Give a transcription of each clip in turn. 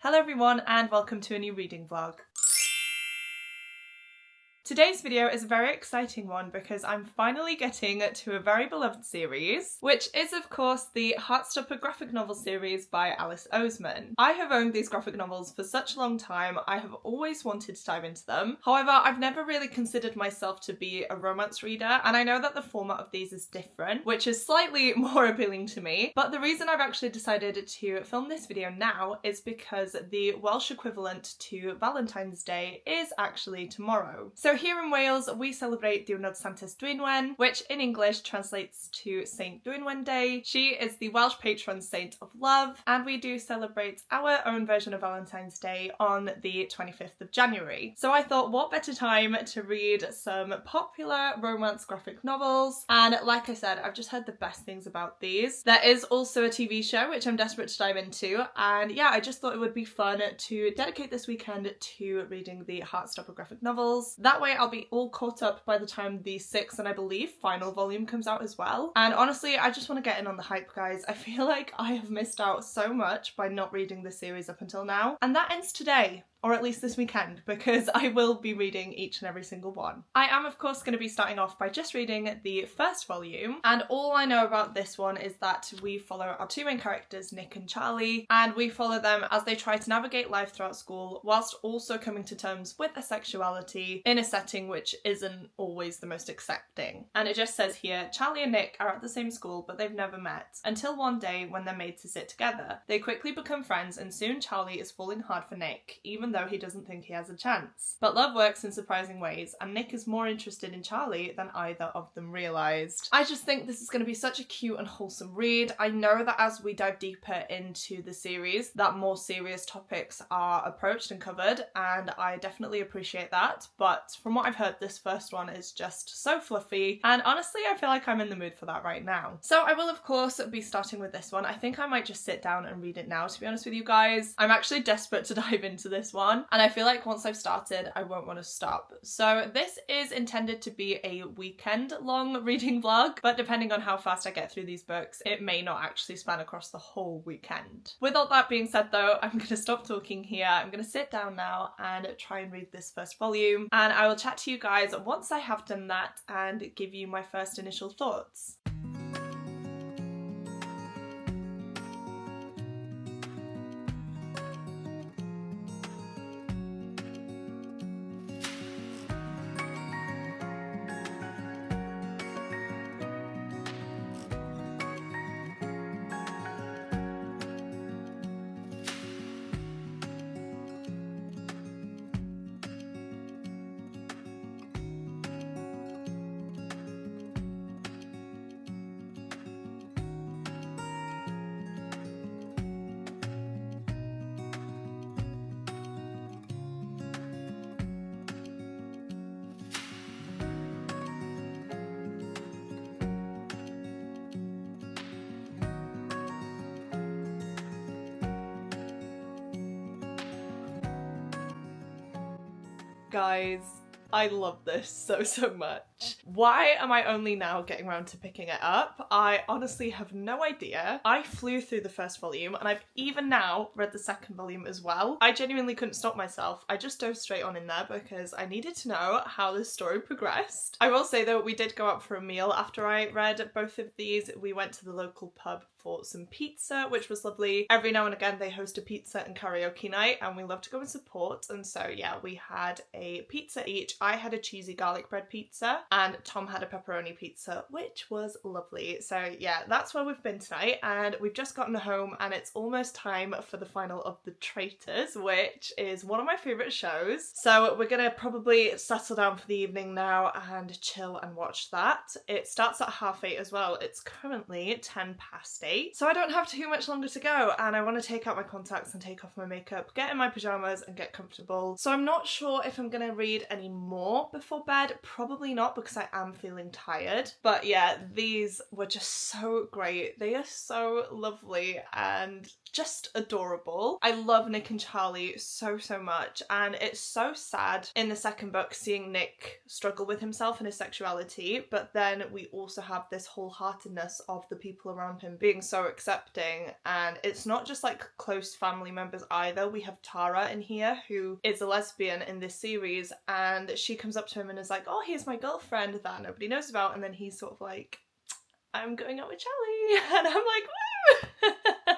Hello everyone and welcome to a new reading vlog. Today's video is a very exciting one because I'm finally getting to a very beloved series, which is of course the Heartstopper graphic novel series by Alice Oseman. I have owned these graphic novels for such a long time, I have always wanted to dive into them. However, I've never really considered myself to be a romance reader, and I know that the format of these is different, which is slightly more appealing to me. But the reason I've actually decided to film this video now is because the Welsh equivalent to Valentine's Day is actually tomorrow. So here in Wales, we celebrate Diwrnod Santes Dwynwen, which in English translates to Saint Dwynwen Day. She is the Welsh patron saint of love, and we do celebrate our own version of Valentine's Day on the 25th of January. So I thought, what better time to read some popular romance graphic novels? And like I said, I've just heard the best things about these. There is also a TV show, which I'm desperate to dive into, and yeah, I just thought it would be fun to dedicate this weekend to reading the Heartstopper graphic novels. That way I'll be all caught up by the time the 6th and I believe final volume comes out as well. And honestly, I just want to get in on the hype, guys. I feel like I have missed out so much by not reading this series up until now. And that ends today. Or at least this weekend, because I will be reading each and every single one. I am of course going to be starting off by just reading the first volume, and all I know about this one is that we follow our two main characters, Nick and Charlie, and we follow them as they try to navigate life throughout school whilst also coming to terms with their sexuality in a setting which isn't always the most accepting. And it just says here, Charlie and Nick are at the same school but they've never met, until one day when they're made to sit together. They quickly become friends and soon Charlie is falling hard for Nick, even though he doesn't think he has a chance. But love works in surprising ways, and Nick is more interested in Charlie than either of them realised. I just think this is going to be such a cute and wholesome read. I know that as we dive deeper into the series, that more serious topics are approached and covered, and I definitely appreciate that. But from what I've heard, this first one is just so fluffy, and honestly, I feel like I'm in the mood for that right now. So I will of course be starting with this one. I think I might just sit down and read it now, to be honest with you guys. I'm actually desperate to dive into this one, and I feel like once I've started, I won't want to stop. So this is intended to be a weekend-long reading vlog, but depending on how fast I get through these books, it may not actually span across the whole weekend. With all that being said though, I'm going to stop talking here. I'm going to sit down now and try and read this first volume, and I will chat to you guys once I have done that and give you my first initial thoughts. Guys, I love this so much. Why am I only now getting around to picking it up? I honestly have no idea. I flew through the first volume and I've even now read the second volume as well. I genuinely couldn't stop myself. I just dove straight on in there because I needed to know how the story progressed. I will say though, we did go out for a meal after I read both of these. We went to the local pub for some pizza, which was lovely. Every now and again they host a pizza and karaoke night and we love to go and support, and so yeah, we had a pizza each. I had a cheesy garlic bread pizza and Tom had a pepperoni pizza, which was lovely. So yeah, that's where we've been tonight, and we've just gotten home and it's almost time for the final of The Traitors, which is one of my favourite shows. So we're gonna probably settle down for the evening now and chill and watch that. It starts at 8:30 as well. It's currently 8:10. So I don't have too much longer to go, and I want to take out my contacts and take off my makeup, get in my pyjamas and get comfortable. So I'm not sure if I'm going to read any more more before bed. Probably not, because I am feeling tired. But yeah, these were just so great. They are so lovely and just adorable. I love Nick and Charlie so much, and it's so sad in the second book seeing Nick struggle with himself and his sexuality, but then we also have this wholeheartedness of the people around him being so accepting. And it's not just like close family members either. We have Tara in here, who is a lesbian in this series, and she comes up to him and is like, oh, here's my girlfriend that nobody knows about, and then he's sort of like, I'm going out with Charlie, and I'm like, woo!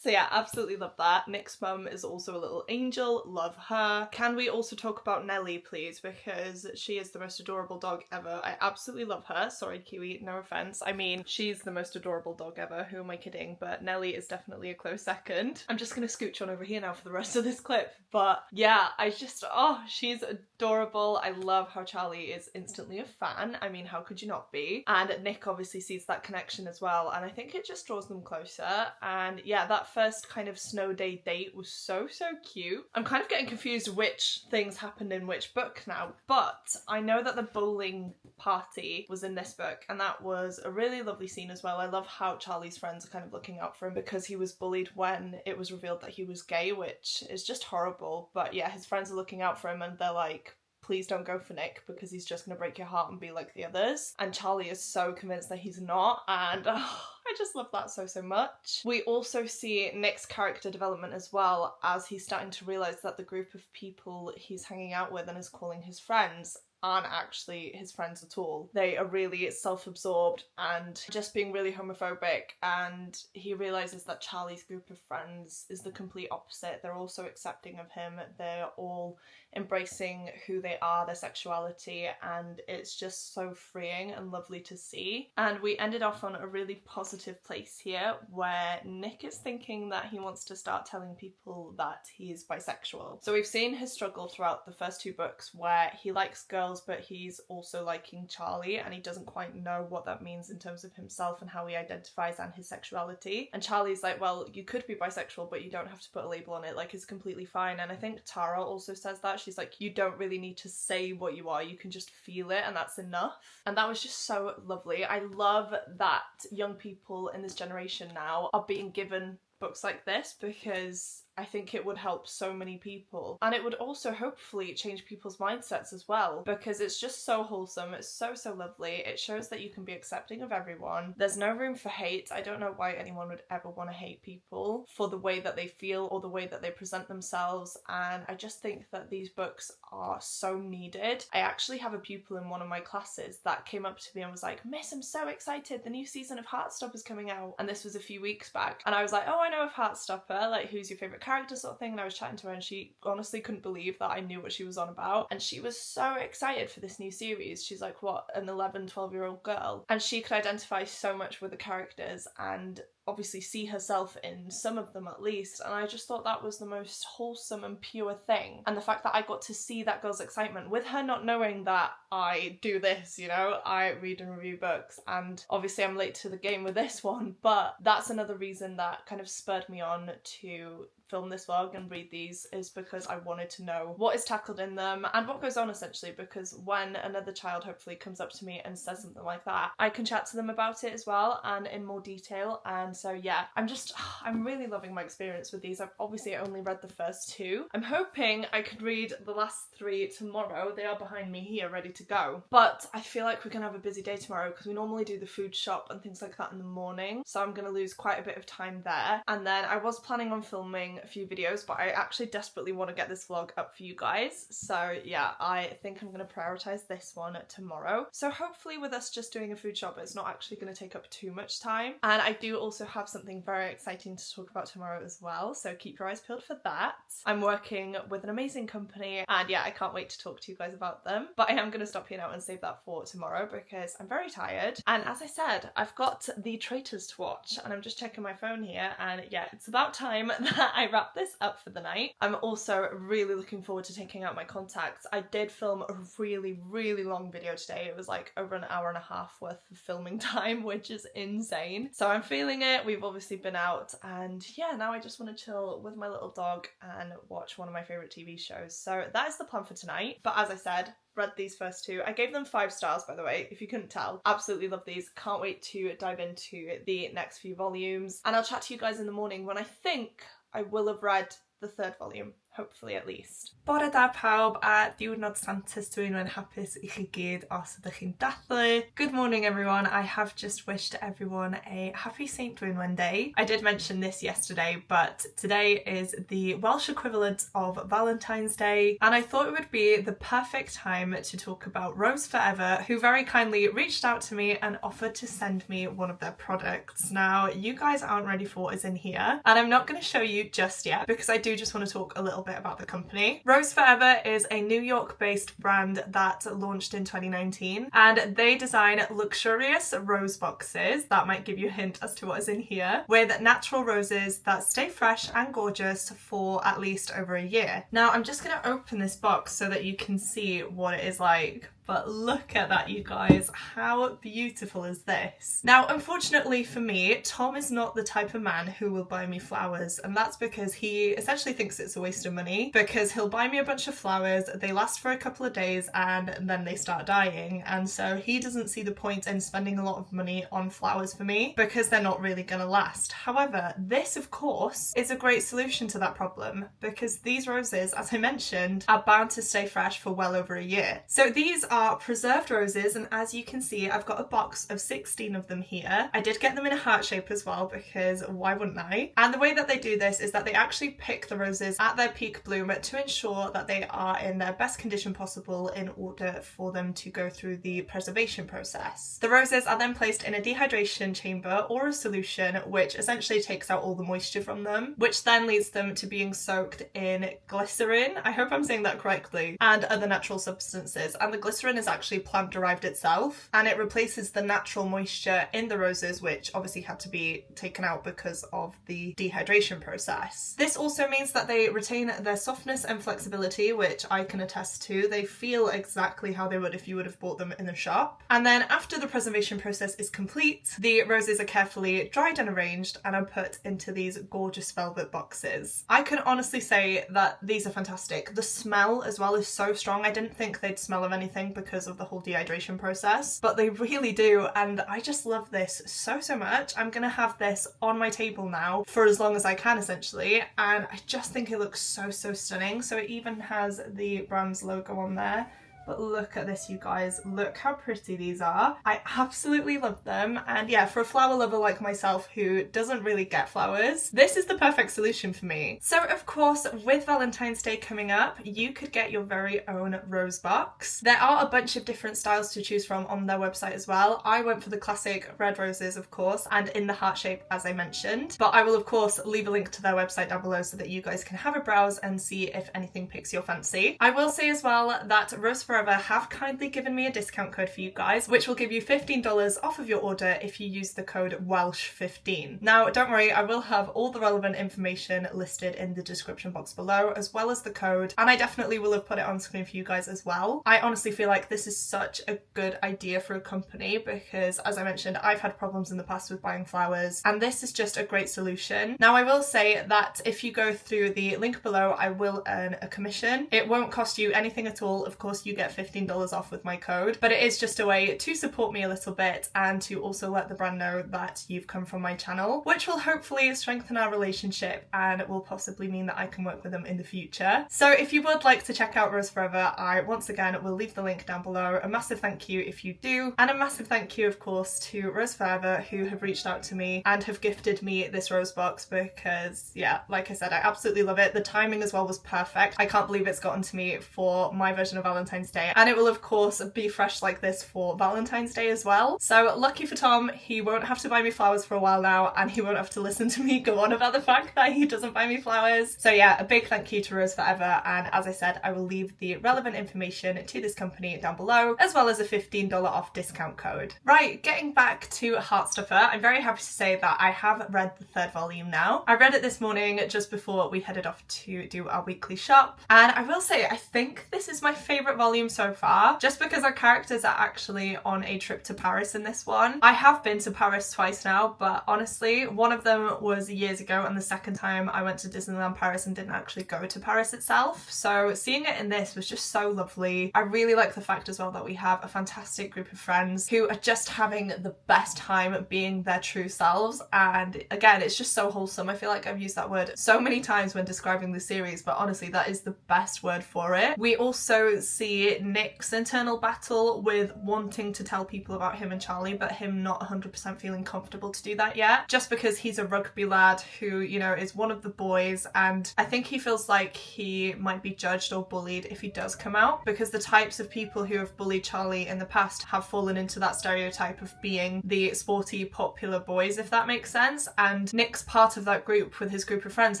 So yeah, absolutely love that. Nick's mum is also a little angel, love her. Can we also talk about Nellie, please? Because she is the most adorable dog ever. I absolutely love her. Sorry, Kiwi, no offense. I mean, she's the most adorable dog ever. Who am I kidding? But Nellie is definitely a close second. I'm just gonna scooch on over here now for the rest of this clip. But yeah, I just, oh, she's adorable. I love how Charlie is instantly a fan. I mean, how could you not be? And Nick obviously sees that connection as well. And I think it just draws them closer. And yeah, that first kind of snow day date was so cute. I'm kind of getting confused which things happened in which book now, but I know that the bowling party was in this book, and that was a really lovely scene as well. I love how Charlie's friends are kind of looking out for him because he was bullied when it was revealed that he was gay, which is just horrible. But yeah, his friends are looking out for him and they're like, please don't go for Nick because he's just gonna break your heart and be like the others. And Charlie is so convinced that he's not, and I just love that so much. We also see Nick's character development as well, as he's starting to realise that the group of people he's hanging out with and is calling his friends aren't actually his friends at all. They are really self-absorbed and just being really homophobic, and he realises that Charlie's group of friends is the complete opposite. They're all so accepting of him, they're all embracing who they are, their sexuality, and it's just so freeing and lovely to see. And we ended off on a really positive place here where Nick is thinking that he wants to start telling people that he's bisexual. So we've seen his struggle throughout the first two books where he likes girls but he's also liking Charlie, and he doesn't quite know what that means in terms of himself and how he identifies and his sexuality. And Charlie's like, well, you could be bisexual but you don't have to put a label on it, like it's completely fine. And I think Tara also says that. She's like, you don't really need to say what you are, you can just feel it and that's enough. And that was just so lovely. I love that young people in this generation now are being given books like this, because I think it would help so many people, and it would also hopefully change people's mindsets as well, because it's just so wholesome. It's so lovely. It shows that you can be accepting of everyone. There's no room for hate. I don't know why anyone would ever want to hate people for the way that they feel or the way that they present themselves, and I just think that these books are so needed. I actually have a pupil in one of my classes that came up to me and was like, Miss, I'm so excited, the new season of Heartstopper is coming out. And this was a few weeks back, and I was like, oh, I know of Heartstopper, like, who's your favourite character, sort of thing. And I was chatting to her and she honestly couldn't believe that I knew what she was on about, and she was so excited for this new series. She's like, what, an 11-12-year-old girl, and she could identify so much with the characters and obviously see herself in some of them at least, and I just thought that was the most wholesome and pure thing. And the fact that I got to see that girl's excitement with her not knowing that I do this, you know, I read and review books, and obviously I'm late to the game with this one, but that's another reason that kind of spurred me on to film this vlog and read these, is because I wanted to know what is tackled in them and what goes on, essentially, because when another child hopefully comes up to me and says something like that, I can chat to them about it as well and in more detail. And so yeah, I'm really loving my experience with these. I've obviously only read the first two. I'm hoping I could read the last three tomorrow. They are behind me here ready to go, but I feel like we're gonna have a busy day tomorrow because we normally do the food shop and things like that in the morning, so I'm gonna lose quite a bit of time there. And then I was planning on filming a few videos, but I actually desperately want to get this vlog up for you guys, so yeah, I think I'm going to prioritize this one tomorrow. So hopefully with us just doing a food shop, it's not actually going to take up too much time. And I do also have something very exciting to talk about tomorrow as well, so keep your eyes peeled for that. I'm working with an amazing company, and yeah, I can't wait to talk to you guys about them, but I am going to stop here now and save that for tomorrow because I'm very tired. And as I said, I've got The Traitors to watch, and I'm just checking my phone here, and yeah, it's about time that I wrap this up for the night. I'm also really looking forward to taking out my contacts. I did film a really long video today. It was like over an hour and a half worth of filming time, which is insane. So I'm feeling it. minute. We've obviously been out, and yeah, now I just want to chill with my little dog and watch one of my favourite TV shows. So that is the plan for tonight. But as I said, read these first two. I gave them 5 stars, by the way, if you couldn't tell. Absolutely love these. Can't wait to dive into the next few volumes. And I'll chat to you guys in the morning when I think I will have read the 3rd volume. Hopefully at least. Bore da pawb a diwrnod Santes, dwi'n yn hapus I chi gyd os ydych chi'n dathlu. Good morning everyone. I have just wished everyone a happy St. Dwynwen Day. I did mention this yesterday, but today is the Welsh equivalent of Valentine's Day, and I thought it would be the perfect time to talk about Rose Forever, who very kindly reached out to me and offered to send me one of their products. Now, you guys aren't ready for what is in here, and I'm not going to show you just yet because I do just want to talk a little bit about the company. Rose Forever is a New York-based brand that launched in 2019, and they design luxurious rose boxes that might give you a hint as to what is in here, with natural roses that stay fresh and gorgeous for at least over a year. Now, I'm just going to open this box so that you can see what it is like. But look at that, you guys. How beautiful is this? Now, unfortunately for me, Tom is not the type of man who will buy me flowers, and that's because he essentially thinks it's a waste of money, because he'll buy me a bunch of flowers, they last for a couple of days, and then they start dying, and so he doesn't see the point in spending a lot of money on flowers for me because they're not really gonna last. However, this, of course, is a great solution to that problem, because these roses, as I mentioned, are bound to stay fresh for well over a year. So these are preserved roses, and as you can see, I've got a box of 16 of them here. I did get them in a heart shape as well, because why wouldn't I? And the way that they do this is that they actually pick the roses at their peak bloom to ensure that they are in their best condition possible in order for them to go through the preservation process. The roses are then placed in a dehydration chamber or a solution which essentially takes out all the moisture from them, which then leads them to being soaked in glycerin, I hope I'm saying that correctly, and other natural substances. And the glycerin is actually plant derived itself, and it replaces the natural moisture in the roses, which obviously had to be taken out because of the dehydration process. This also means that they retain their softness and flexibility, which I can attest to. They feel exactly how they would if you would have bought them in a shop. And then after the preservation process is complete, the roses are carefully dried and arranged and are put into these gorgeous velvet boxes. I can honestly say that these are fantastic. The smell as well is so strong. I didn't think they'd smell of anything because of the whole dehydration process, but they really do, and I just love this so much. I'm gonna have this on my table now for as long as I can, essentially, and I just think it looks so stunning. So it even has the brand's logo on there. But look at this, you guys. Look how pretty these are. I absolutely love them. And yeah, for a flower lover like myself who doesn't really get flowers, this is the perfect solution for me. So of course, with Valentine's Day coming up, you could get your very own rose box. There are a bunch of different styles to choose from on their website as well. I went for the classic red roses, of course, and in the heart shape, as I mentioned. But I will, of course, leave a link to their website down below so that you guys can have a browse and see if anything picks your fancy. I will say as well that Rose Forever have kindly given me a discount code for you guys, which will give you $15 off of your order if you use the code WELSH15. Now, don't worry, I will have all the relevant information listed in the description box below, as well as the code, and I definitely will have put it on screen for you guys as well. I honestly feel like this is such a good idea for a company because, as I mentioned, I've had problems in the past with buying flowers, and this is just a great solution. Now, I will say that if you go through the link below, I will earn a commission. It won't cost you anything at all. Of course, you get $15 off with my code, but it is just a way to support me a little bit and to also let the brand know that you've come from my channel, which will hopefully strengthen our relationship and it will possibly mean that I can work with them in the future. So if you would like to check out Rose Forever, I once again will leave the link down below. A massive thank you if you do, and a massive thank you of course to Rose Forever, who have reached out to me and have gifted me this rose box because, yeah, like I said, I absolutely love it. The timing as well was perfect. I can't believe it's gotten to me for my version of Valentine's Day, and it will of course be fresh like this for Valentine's Day as well. So lucky for Tom, he won't have to buy me flowers for a while now, and he won't have to listen to me go on about the fact that he doesn't buy me flowers. So yeah, a big thank you to Rose Forever, and as I said, I will leave the relevant information to this company down below, as well as a $15 off discount code. Right, getting back to Heartstopper, I'm very happy to say that I have read the 3rd volume now. I read it this morning just before we headed off to do our weekly shop, and I will say I think this is my favourite volume volume so far, just because our characters are actually on a trip to Paris in this one. I have been to Paris twice now, but honestly, one of them was years ago, and the second time I went to Disneyland Paris and didn't actually go to Paris itself. So seeing it in this was just so lovely. I really like the fact as well that we have a fantastic group of friends who are just having the best time being their true selves. And again, it's just so wholesome. I feel like I've used that word so many times when describing the series, but honestly, that is the best word for it. We also see Nick's internal battle with wanting to tell people about him and Charlie, but him not 100% feeling comfortable to do that yet, just because he's a rugby lad who, you know, is one of the boys, and I think he feels like he might be judged or bullied if he does come out, because the types of people who have bullied Charlie in the past have fallen into that stereotype of being the sporty, popular boys, if that makes sense. And Nick's part of that group with his group of friends,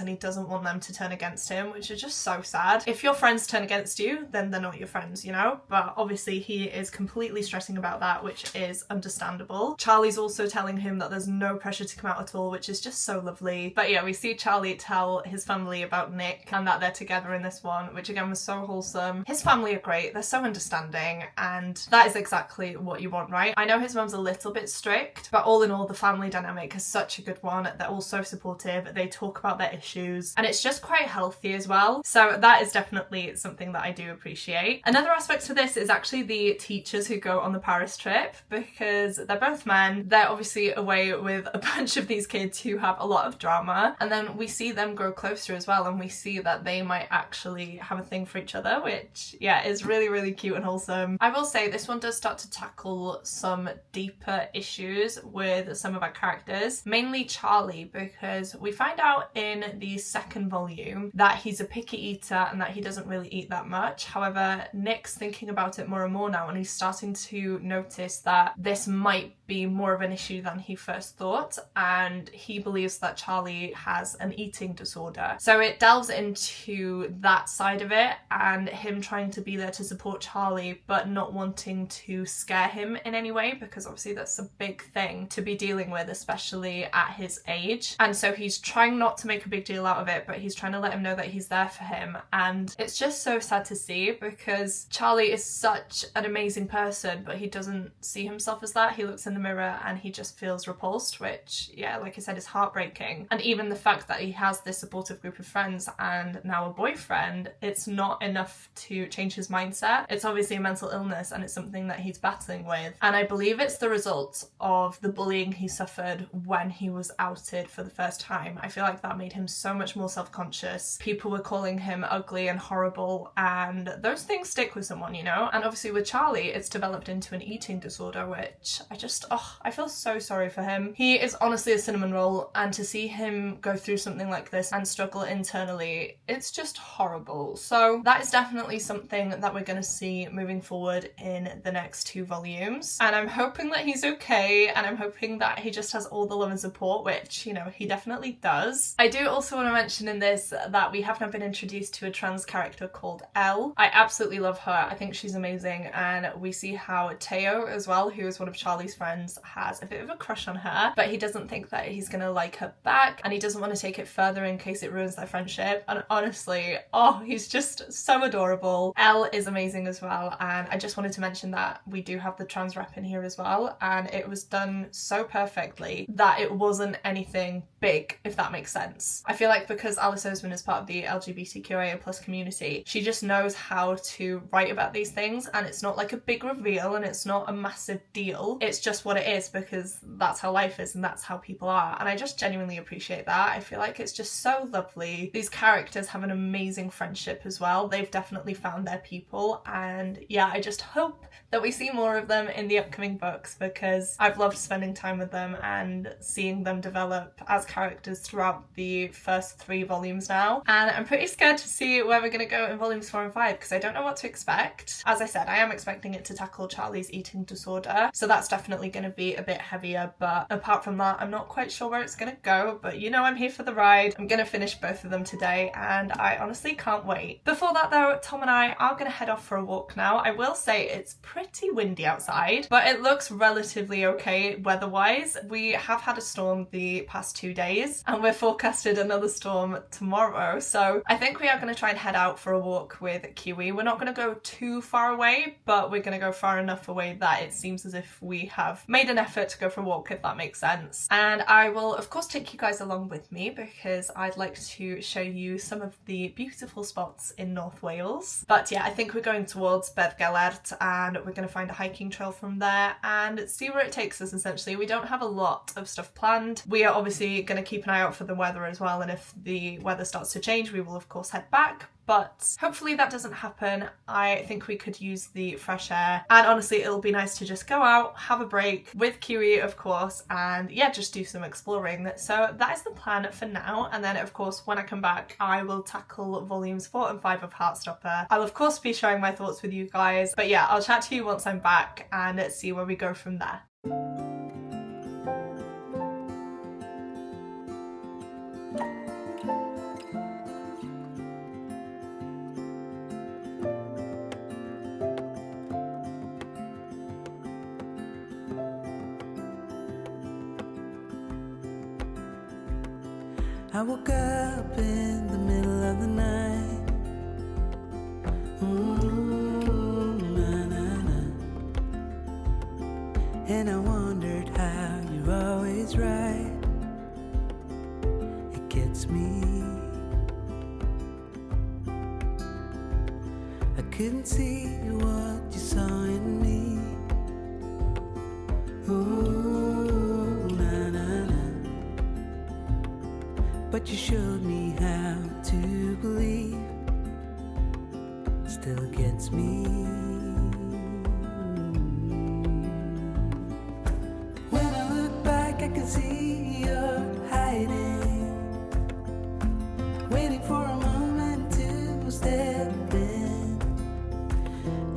and he doesn't want them to turn against him, which is just so sad. If your friends turn against you, then they're not your friends, you know? But obviously he is completely stressing about that, which is understandable. Charlie's also telling him that there's no pressure to come out at all, which is just so lovely. But yeah, we see Charlie tell his family about Nick and that they're together in this one, which again was so wholesome. His family are great, they're so understanding, and that is exactly what you want, right? I know his mum's a little bit strict, but all in all, the family dynamic is such a good one. They're all so supportive, they talk about their issues, and it's just quite healthy as well. So that is definitely something that I do appreciate. Another aspect to this is actually the teachers who go on the Paris trip, because they're both men. They're obviously away with a bunch of these kids who have a lot of drama, and then we see them grow closer as well, and we see that they might actually have a thing for each other, which yeah, is really, really cute and wholesome. I will say this one does start to tackle some deeper issues with some of our characters, mainly Charlie, because we find out in the second volume that he's a picky eater and that he doesn't really eat that much. However, Nick's thinking about it more and more now, and he's starting to notice that this might be more of an issue than he first thought, and he believes that Charlie has an eating disorder. So it delves into that side of it, and him trying to be there to support Charlie but not wanting to scare him in any way, because obviously that's a big thing to be dealing with, especially at his age. And so he's trying not to make a big deal out of it, but he's trying to let him know that he's there for him. And it's just so sad to see, because Charlie is such an amazing person, but he doesn't see himself as that. He looks in the mirror and he just feels repulsed, which, yeah, like I said, is heartbreaking. And even the fact that he has this supportive group of friends and now a boyfriend, it's not enough to change his mindset. It's obviously a mental illness, and it's something that he's battling with. And I believe it's the result of the bullying he suffered when he was outed for the first time. I feel like that made him so much more self-conscious. People were calling him ugly and horrible, and those things stick with someone, you know? And obviously with Charlie, it's developed into an eating disorder, which I feel so sorry for him. He is honestly a cinnamon roll, and to see him go through something like this and struggle internally, it's just horrible. So that is definitely something that we're going to see moving forward in the next 2 volumes. And I'm hoping that he's okay, and I'm hoping that he just has all the love and support, which, you know, he definitely does. I do also want to mention in this that we have now been introduced to a trans character called Elle. I absolutely love her. I think she's amazing, and we see how Teo as well, who is one of Charlie's friends, has a bit of a crush on her, but he doesn't think that he's gonna like her back, and he doesn't want to take it further in case it ruins their friendship. And honestly, oh, he's just so adorable. Elle is amazing as well, and I just wanted to mention that we do have the trans rep in here as well, and it was done so perfectly that it wasn't anything big, if that makes sense. I feel like because Alice Oseman is part of the LGBTQIA+ community, she just knows how to write about these things, and it's not like a big reveal and it's not a massive deal. It's just what it is, because that's how life is and that's how people are, and I just genuinely appreciate that. I feel like it's just so lovely. These characters have an amazing friendship as well. They've definitely found their people, and yeah, I just hope that we see more of them in the upcoming books, because I've loved spending time with them and seeing them develop as characters throughout the first 3 volumes now. And I'm pretty scared to see where we're going to go in volumes 4 and 5, because I don't know what to expect. As I said, I am expecting it to tackle Charlie's eating disorder, so that's definitely going to be a bit heavier, but apart from that, I'm not quite sure where it's going to go, but you know, I'm here for the ride. I'm going to finish both of them today, and I honestly can't wait. Before that though, Tom and I are going to head off for a walk now. I will say it's pretty windy outside, but it looks relatively okay weather-wise. We have had a storm the past 2 days, and we're forecasted another storm tomorrow. So I think we are going to try and head out for a walk with Kiwi. We're not going to go too far away, but we're going to go far enough away that it seems as if we have made an effort to go for a walk, if that makes sense. And I will of course take you guys along with me because I'd like to show you some of the beautiful spots in North Wales. But yeah, I think we're going towards Beddgelert and we're going to find a hiking trail from there and see where it takes us. Essentially, we don't have a lot of stuff planned. We are obviously going to keep an eye out for the weather as well, and if the weather starts to change we will of course head back. But hopefully that doesn't happen. I think we could use the fresh air, and honestly it'll be nice to just go out, have a break with Kiwi of course, and yeah, just do some exploring. So that is the plan for now, and then of course when I come back I will tackle volumes 4 and 5 of Heartstopper. I'll of course be sharing my thoughts with you guys, but yeah, I'll chat to you once I'm back and see where we go from there. I woke up in the middle of the night. And I wondered how you're always right. It gets me. I couldn't see what you saw in me. But you showed me how to believe. Still gets me. When I look back I can see you're hiding, waiting for a moment to step in.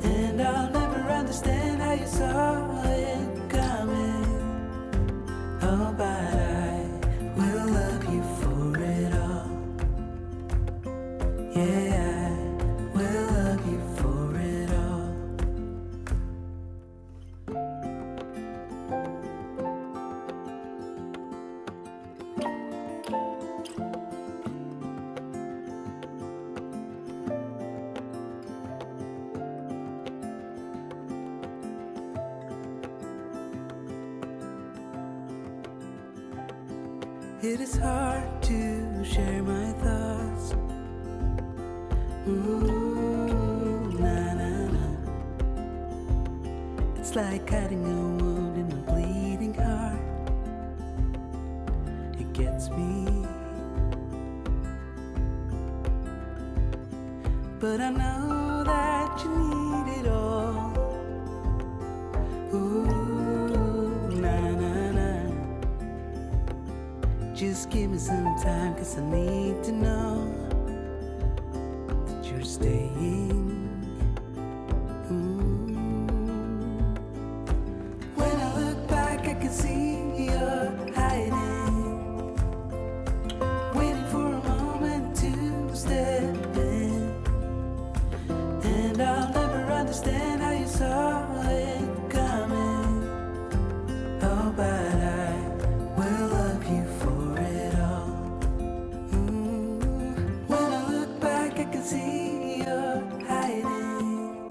And I'll never understand how you saw it coming. Oh, but I will love you for it all. Yeah, I will love you for it all. It is hard to share my thoughts. It's like cutting a wound in a bleeding heart. It gets me. But I know that you need it all. Just give me some time, 'cause I need to know that you're staying. When I look back I can see you're hiding, waiting for a moment to step in. And I'll never understand how you saw it coming. Oh, but I will love you for it all. When I look back I can see you're hiding,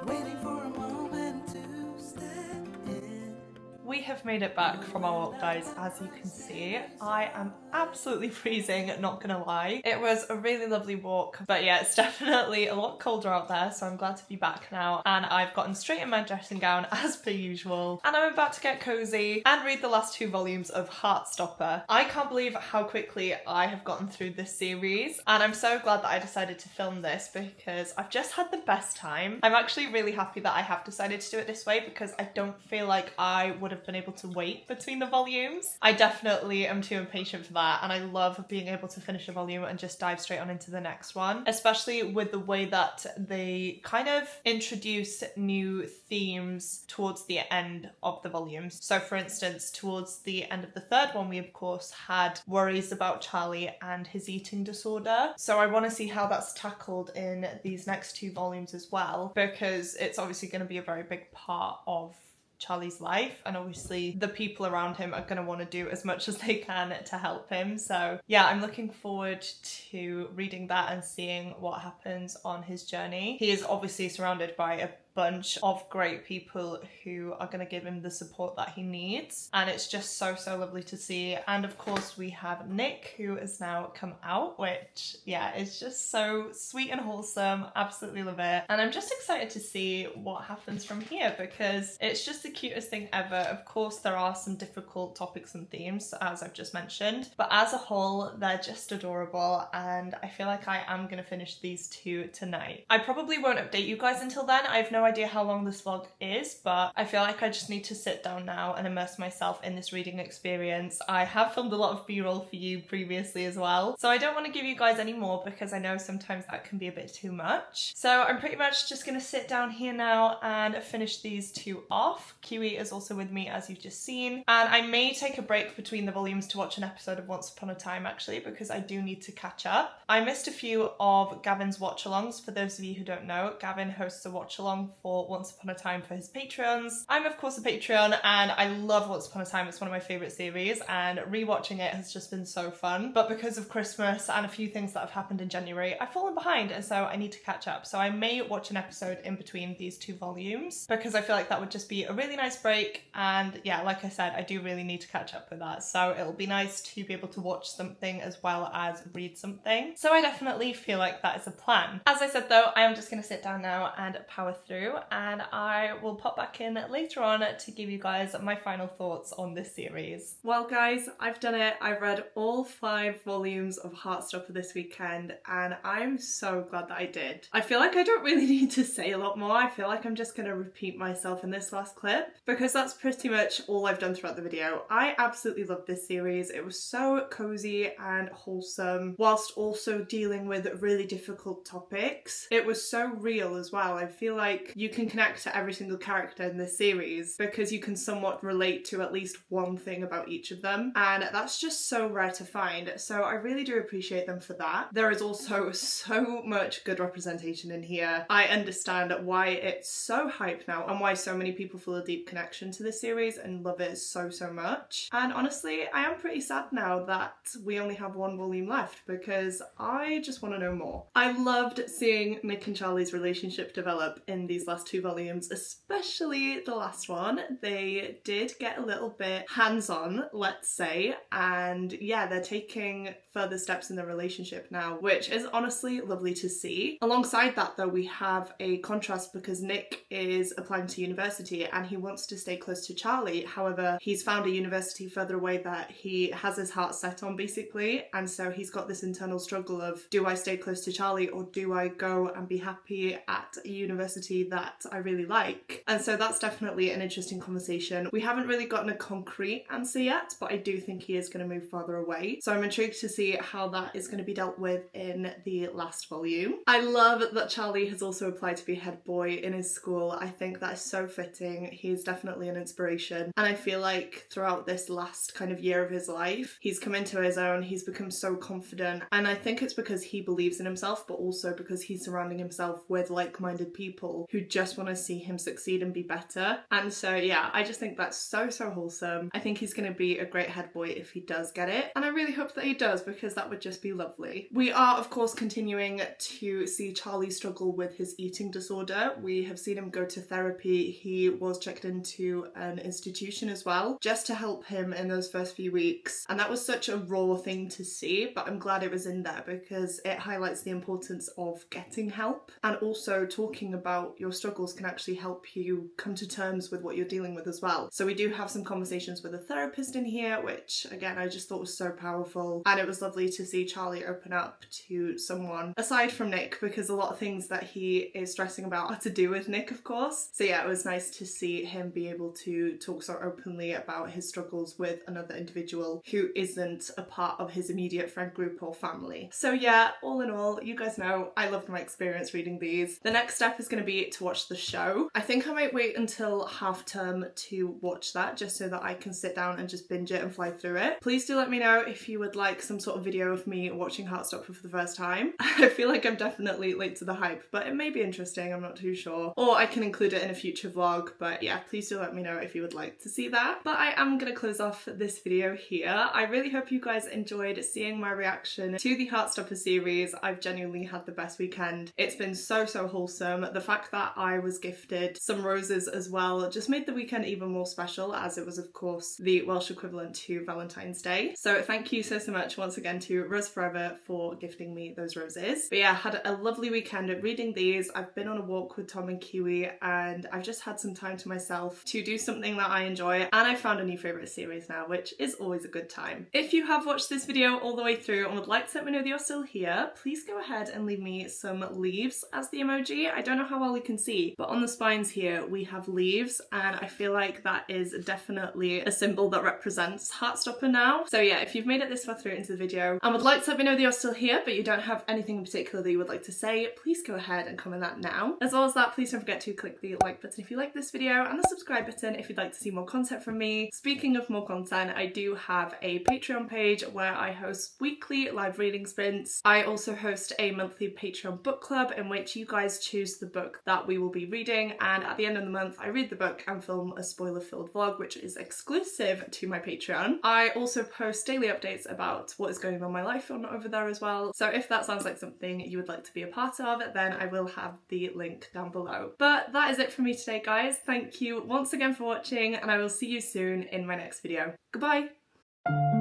waiting for a moment to step in. We have made it back from our walk, guys. As you can see, I am absolutely freezing, not gonna lie. It was a really lovely walk, but yeah, it's definitely a lot colder out there, so I'm glad to be back now. And I've gotten straight in my dressing gown as per usual, and I'm about to get cozy and read the last 2 volumes of Heartstopper. I can't believe how quickly I have gotten through this series, and I'm so glad that I decided to film this because I've just had the best time. I'm actually really happy that I have decided to do it this way because I don't feel like I would have been able to wait between the volumes. I definitely am too impatient for that, and I love being able to finish a volume and just dive straight on into the next one, especially with the way that they kind of introduce new themes towards the end of the volumes. So for instance, towards the end of the 3rd one, we of course had worries about Charlie and his eating disorder. So I want to see how that's tackled in these next 2 volumes as well, because it's obviously going to be a very big part of Charlie's life, and obviously the people around him are going to want to do as much as they can to help him. So yeah, I'm looking forward to reading that and seeing what happens on his journey. He is obviously surrounded by a bunch of great people who are going to give him the support that he needs, and it's just so lovely to see. And of course we have Nick, who has now come out, which yeah, is just so sweet and wholesome. Absolutely love it, and I'm just excited to see what happens from here because it's just the cutest thing ever. Of course there are some difficult topics and themes, as I've just mentioned, but as a whole they're just adorable, and I feel like I am going to finish these two tonight. I probably won't update you guys until then. I have no idea how long this vlog is, but I feel like I just need to sit down now and immerse myself in this reading experience. I have filmed a lot of b-roll for you previously as well, so I don't want to give you guys any more because I know sometimes that can be a bit too much. So I'm pretty much just going to sit down here now and finish these two off. Kiwi is also with me, as you've just seen, and I may take a break between the volumes to watch an episode of Once Upon a Time actually, because I do need to catch up. I missed a few of Gavin's watch-alongs. For those of you who don't know, Gavin hosts a watch-along for Once Upon a Time for his Patreons. I'm of course a Patreon and I love Once Upon a Time. It's one of my favourite series, and rewatching it has just been so fun. But because of Christmas and a few things that have happened in January, I've fallen behind, and so I need to catch up. So I may watch an episode in between these two volumes because I feel like that would just be a really nice break, and yeah, like I said, I do really need to catch up with that. So it'll be nice to be able to watch something as well as read something. So I definitely feel like that is a plan. As I said though, I am just going to sit down now and power through, and I will pop back in later on to give you guys my final thoughts on this series. Well guys, I've done it. I've read all 5 volumes of Heartstopper this weekend, and I'm so glad that I did. I feel like I don't really need to say a lot more. I feel like I'm just going to repeat myself in this last clip because that's pretty much all I've done throughout the video. I absolutely loved this series. It was so cozy and wholesome whilst also dealing with really difficult topics. It was so real as well. I feel like you can connect to every single character in this series because you can somewhat relate to at least one thing about each of them, and that's just so rare to find. So I really do appreciate them for that. There is also so much good representation in here. I understand why it's so hyped now and why so many people feel a deep connection to this series and love it so much. And honestly, I am pretty sad now that we only have 1 volume left because I just want to know more. I loved seeing Nick and Charlie's relationship develop in these last 2 volumes, especially the last one. They did get a little bit hands-on, let's say, and yeah, they're taking further steps in their relationship now, which is honestly lovely to see. Alongside that though, we have a contrast because Nick is applying to university and he wants to stay close to Charlie. However, he's found a university further away that he has his heart set on basically, and so he's got this internal struggle of, do I stay close to Charlie or do I go and be happy at a university that I really like? And so that's definitely an interesting conversation. We haven't really gotten a concrete answer yet, but I do think he is going to move farther away. So I'm intrigued to see how that is going to be dealt with in the last volume. I love that Charlie has also applied to be head boy in his school. I think that is so fitting. He's definitely an inspiration. And I feel like throughout this last kind of year of his life, he's come into his own, he's become so confident. And I think it's because he believes in himself, but also because he's surrounding himself with like-minded people who just want to see him succeed and be better. And so yeah, I just think that's so wholesome. I think he's going to be a great head boy if he does get it, and I really hope that he does because that would just be lovely. We are of course continuing to see Charlie struggle with his eating disorder. We have seen him go to therapy. He was checked into an institution as well just to help him in those first few weeks, and that was such a raw thing to see, but I'm glad it was in there because it highlights the importance of getting help, and also talking about your struggles can actually help you come to terms with what you're dealing with as well. So we do have some conversations with a therapist in here, which again I just thought was so powerful, and it was lovely to see Charlie open up to someone aside from Nick, because a lot of things that he is stressing about are to do with Nick of course. So yeah, it was nice to see him be able to talk so openly about his struggles with another individual who isn't a part of his immediate friend group or family. So yeah, all in all, you guys know I loved my experience reading these. The next step is going to be to to watch the show. I think I might wait until half term to watch that, just so that I can sit down and just binge it and fly through it. Please do let me know if you would like some sort of video of me watching Heartstopper for the first time. I feel like I'm definitely late to the hype, but it may be interesting, I'm not too sure. Or I can include it in a future vlog, but yeah, please do let me know if you would like to see that. But I am gonna close off this video here. I really hope you guys enjoyed seeing my reaction to the Heartstopper series. I've genuinely had the best weekend. It's been so wholesome. The fact that I was gifted some roses as well just made the weekend even more special, as it was of course the Welsh equivalent to Valentine's Day. So thank you so much once again to Rose Forever for gifting me those roses. But yeah, I had a lovely weekend reading these. I've been on a walk with Tom and Kiwi and I've just had some time to myself to do something that I enjoy, and I found a new favourite series now, which is always a good time. If you have watched this video all the way through and would like to let me know that you're still here, please go ahead and leave me some leaves as the emoji. I don't know how well you can see, but on the spines here we have leaves, and I feel like that is definitely a symbol that represents Heartstopper now. So yeah, if you've made it this far through into the video and would like to let me know that you're still here but you don't have anything in particular that you would like to say, please go ahead and comment that now. As well as that, please don't forget to click the like button if you like this video and the subscribe button if you'd like to see more content from me. Speaking of more content, I do have a Patreon page where I host weekly live reading sprints. I also host a monthly Patreon book club in which you guys choose the book that we will be reading, and at the end of the month I read the book and film a spoiler-filled vlog which is exclusive to my Patreon. I also post daily updates about what is going on in my life on over there as well, so if that sounds like something you would like to be a part of, then I will have the link down below. But that is it for me today, guys. Thank you once again for watching, and I will see you soon in my next video. Goodbye!